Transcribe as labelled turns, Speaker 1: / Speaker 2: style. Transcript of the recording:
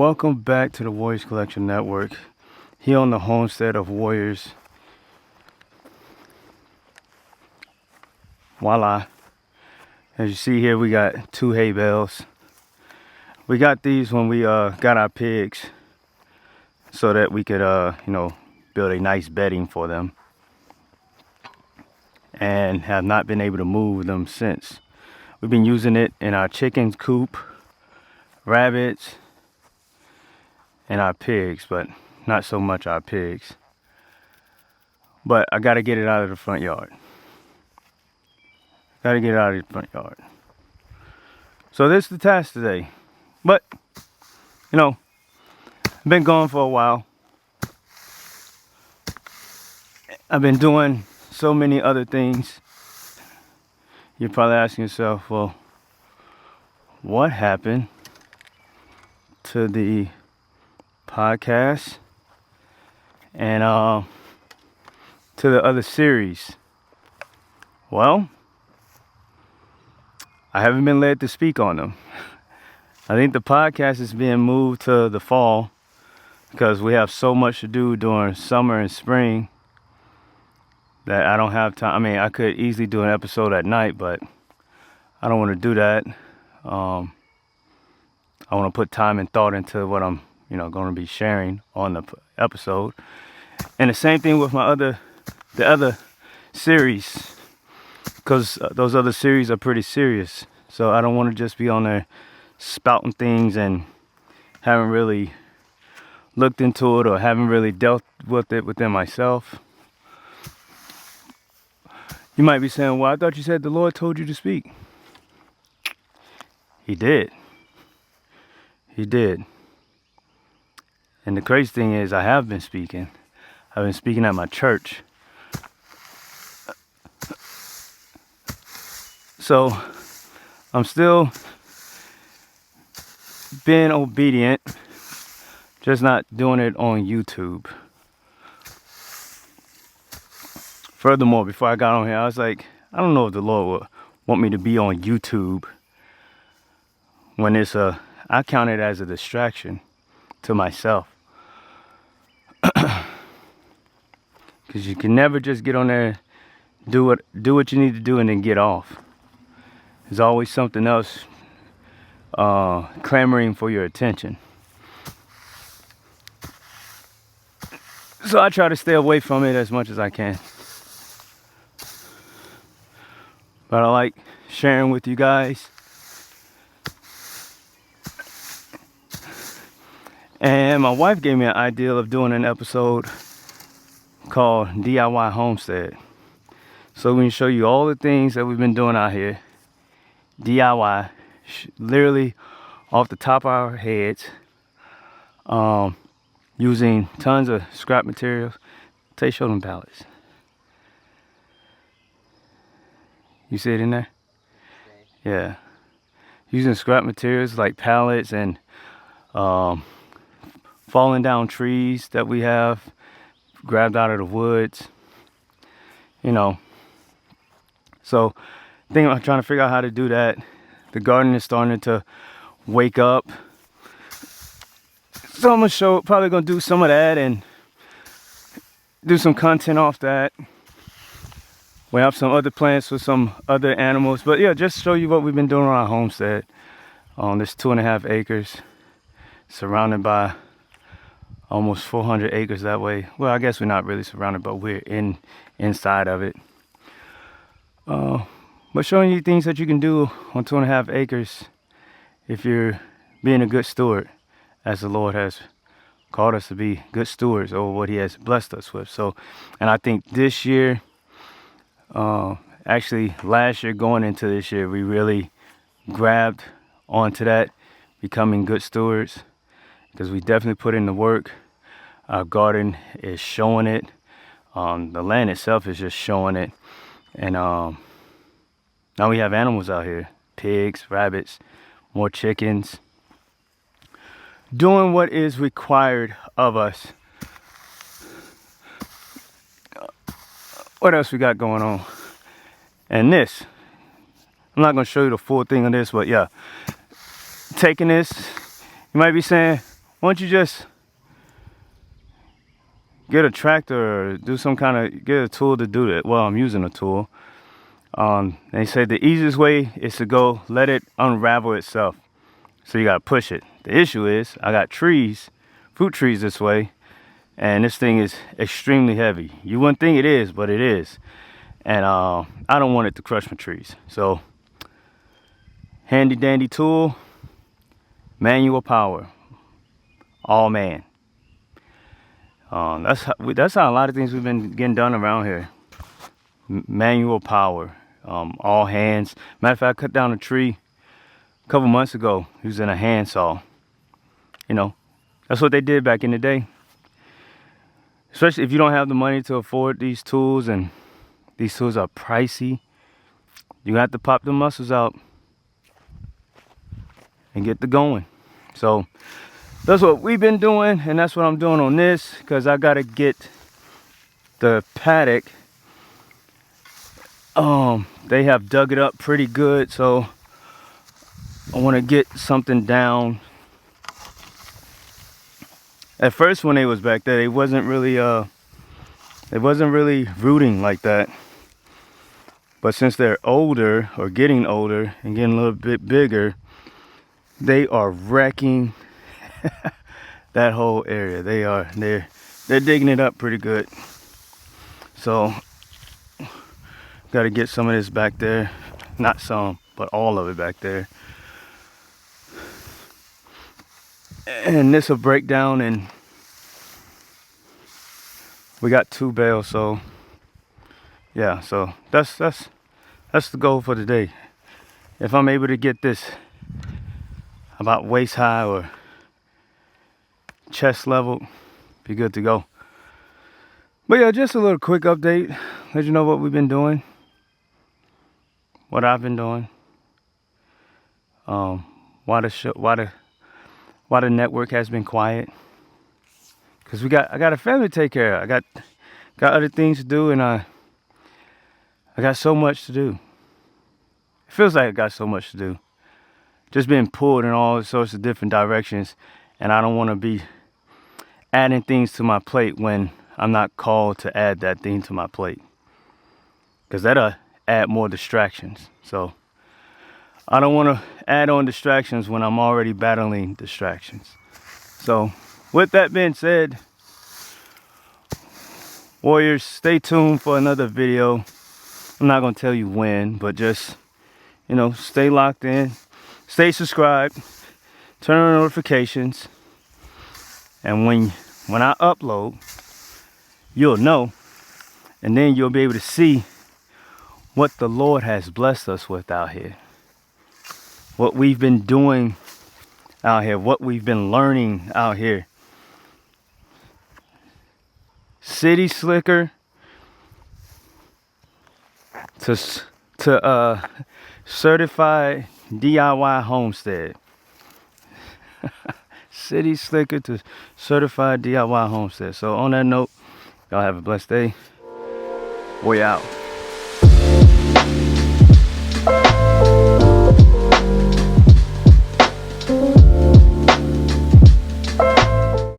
Speaker 1: welcome back to the Warriors Collection Network, here on the Homestead of Warriors. Voila. As you see here, we got 2 hay bales. We got these when we got our pigs so that we could, build a nice bedding for them, and have not been able to move them since. We've been using it in our chickens coop, rabbits, and our pigs, but not so much our pigs. But I gotta get it out of the front yard. So this is the task today. But, I've been gone for a while. I've been doing so many other things. You're probably asking yourself, well, what happened to the podcast and to the other series? Well, I haven't been led to speak on them. I think the podcast is being moved to the fall because we have so much to do during summer and spring that I don't have time. I mean, I could easily do an episode at night, but I don't want to do that. I want to put time and thought into what I'm going to be sharing on the episode. And the same thing with the other series, because those other series are pretty serious. So I don't want to just be on there spouting things and haven't really looked into it or haven't really dealt with it within myself. You might be saying, well, I thought you said the Lord told you to speak. He did. And the crazy thing is, I have been speaking. I've been speaking at my church. So, I'm still being obedient, just not doing it on YouTube. Furthermore, before I got on here, I was like, I don't know if the Lord would want me to be on YouTube when I count it as a distraction to myself. Because you can never just get on there, do what you need to do, and then get off. There's always something else clamoring for your attention. So I try to stay away from it as much as I can. But I like sharing with you guys. And my wife gave me an idea of doing an episode called DIY Homestead. So we can show you all the things that we've been doing out here. DIY, literally off the top of our heads, using tons of scrap materials. Show them pallets. You see it in there? Okay. Yeah. Using scrap materials like pallets and falling down trees that we have grabbed out of the woods. So I think I'm trying to figure out how to do that. The garden is starting to wake up. So I'm probably gonna do some of that and do some content off that. We have some other plants with some other animals, but yeah, just show you what we've been doing on our homestead. This 2.5 acres, surrounded by almost 400 acres that way. Well, I guess we're not really surrounded, but we're inside of it. But showing you things that you can do on 2.5 acres if you're being a good steward, as the Lord has called us to be good stewards over what He has blessed us with. So, and I think this year, actually last year going into this year, we really grabbed onto that, becoming good stewards, because we definitely put in the work. Our garden is showing it. The land itself is just showing it. And now we have animals out here, pigs, rabbits, more chickens, doing what is required of us. What else we got going on? And this, I'm not going to show you the full thing of this, but yeah, taking this, you might be saying, why don't you just get a tractor or do some kind of, get a tool to do that. Well, I'm using a tool. They say the easiest way is to go let it unravel itself. So you gotta push it. The issue is I got trees, fruit trees this way, and this thing is extremely heavy. You wouldn't think it is, but it is. And I don't want it to crush my trees. So handy dandy tool, manual power, all man. That's how a lot of things we've been getting done around here. Manual power, all hands. Matter of fact, I cut down a tree a couple months ago using a handsaw. You know, that's what they did back in the day. Especially if you don't have the money to afford these tools, and these tools are pricey. You have to pop the muscles out and get the going. So that's what we've been doing, and that's what I'm doing on this, because I gotta get the paddock. They have dug it up pretty good, so I want to get something down. At first, when they was back there, it wasn't really rooting like that. But since they're older, or getting older and getting a little bit bigger, they are wrecking that whole area. They're digging it up pretty good. So got to get some of this back there. Not some, but all of it back there. And this will break down, and we got 2 bales. So yeah, so that's the goal for today. If I'm able to get this about waist high or chest level, be good to go. But yeah, just a little quick update, let you know what we've been doing, what I've been doing, why the network has been quiet, because I got a family to take care of. I got other things to do, and I got so much to do. It feels like I got so much to do, just being pulled in all sorts of different directions, and I don't want to be adding things to my plate when I'm not called to add that thing to my plate, because that'll add more distractions. So I don't want to add on distractions when I'm already battling distractions. So with that being said, Warriors, stay tuned for another video. I'm not going to tell you when, but just, you know, stay locked in, stay subscribed, turn on notifications, and when I upload, you'll know, and then you'll be able to see what the Lord has blessed us with out here, what we've been doing out here, what we've been learning out here. City slicker to certified DIY homestead. City slicker to certified DIY homestead. So on that note, y'all have a blessed day. We out.